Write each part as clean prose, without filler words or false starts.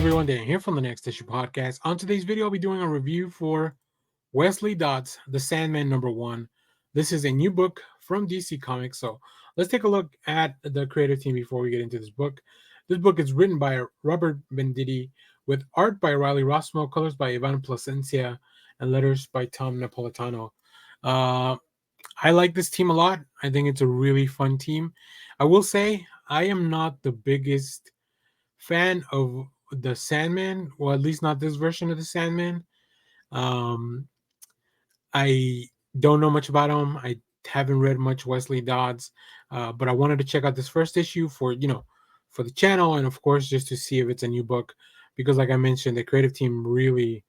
everyone, Dan here from the Next Issue Podcast. On today's video, I'll be doing a review for Wesley Dodds, The Sandman #1. This is a new book from DC Comics, so let's take a look at the creative team before we get into this book. This book is written by Robert Venditti, with art by Riley Rossmo, colors by Plascencia, and letters by Tom Napolitano. I like this team a lot. I think it's a really fun team. I will say I am not the biggest fan of the Sandman, or at least not this version of the Sandman. Um, I don't know much about him. I haven't read much Wesley Dodds, but I wanted to check out this first issue for for the channel, and of course just to see if it's a new book, because like I mentioned, the creative team really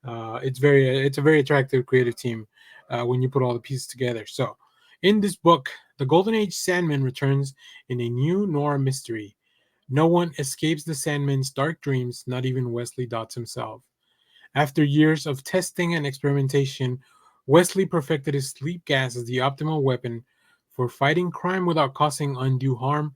it's a very attractive creative team when you put all the pieces together. So in this book, the Golden Age Sandman returns in a new noir mystery. No one escapes the Sandman's dark dreams, not even Wesley Dodds himself. After years of testing and experimentation, Wesley perfected his sleep gas as the optimal weapon for fighting crime without causing undue harm.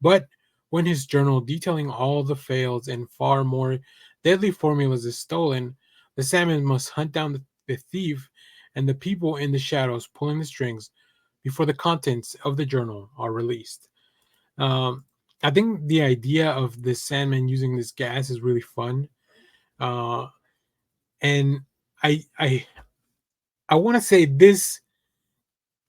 But when his journal detailing all the fails and far more deadly formulas is stolen, the Sandman must hunt down the thief and the people in the shadows pulling the strings before the contents of the journal are released. Um, I think the idea of the Sandman using this gas is really fun, uh, and I I I want to say this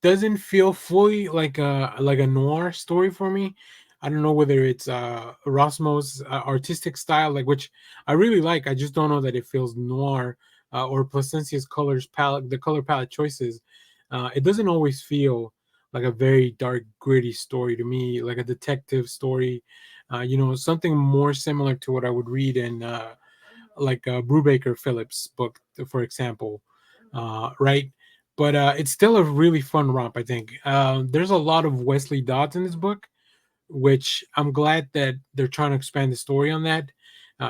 doesn't feel fully like a noir story for me. I don't know whether it's Rossmo's artistic style, like, which I really like. I just don't know that it feels noir, or Plascencia's colors palette, the color palette choices. It doesn't always feel like a very dark, gritty story to me, like a detective story. Something more similar to what I would read in Brubaker Phillips' book, for example, right? But it's still a really fun romp, I think. There's a lot of Wesley Dodds in this book, which I'm glad that they're trying to expand the story on that.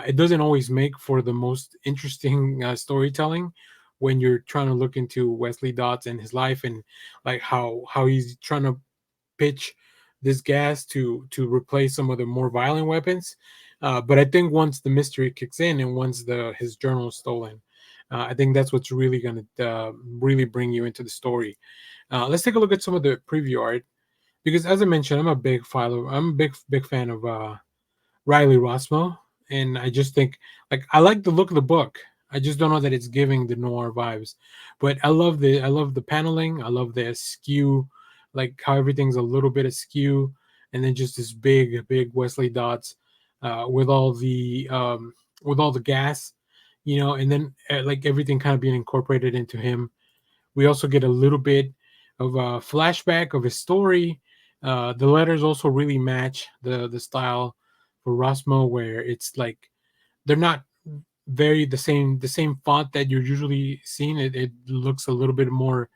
It doesn't always make for the most interesting storytelling when you're trying to look into Wesley Dodds and his life, and like how he's trying to pitch this gas to replace some of the more violent weapons. But I think once the mystery kicks in and once the his journal is stolen, I think that's what's really going to really bring you into the story. Let's take a look at some of the preview art, because as I mentioned, I'm a big fan of Riley Rossmo, and I just think, like, I like the look of the book. I just don't know that it's giving the noir vibes, but I love the paneling. I love the askew, like how everything's a little bit askew, and then just this big Wesley Dodds with all the gas, and then like everything kind of being incorporated into him. We also get a little bit of a flashback of his story. The letters also really match the style for Rossmo, where it's like they're not very the same font that you're usually seeing. It looks a little bit more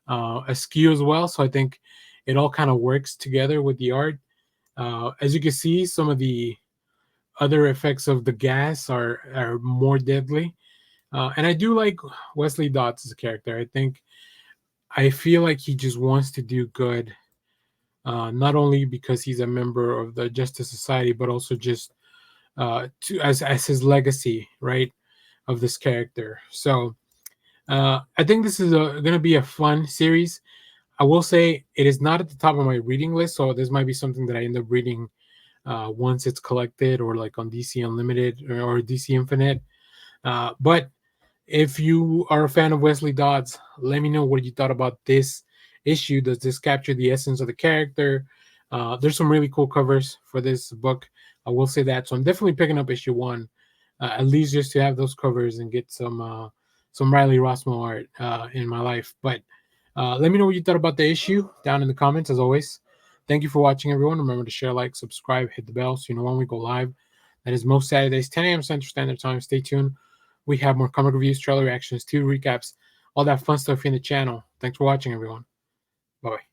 askew as well. So I think it all kind of works together with the art. As you can see, some of the other effects of the gas are more deadly. And I do like Wesley Dodds as a character. I feel like he just wants to do good, not only because he's a member of the Justice Society, but also just as his legacy, right, of this character. So I think this is going to be a fun series. I will say it is not at the top of my reading list, so this might be something that I end up reading once it's collected, or like on DC Unlimited or DC Infinite. But if you are a fan of Wesley Dodds, let me know what you thought about this issue. Does this capture the essence of the character? There's some really cool covers for this book. I will say that. So I'm definitely picking up issue 1, at least just to have those covers and get some Riley Rossmo art in my life. But let me know what you thought about the issue down in the comments, as always. Thank you for watching, everyone. Remember to share, like, subscribe, hit the bell so you know when we go live. That is most Saturdays, 10 a.m. Central Standard Time. Stay tuned. We have more comic reviews, trailer reactions, 2 recaps, all that fun stuff in the channel. Thanks for watching, everyone. Bye-bye.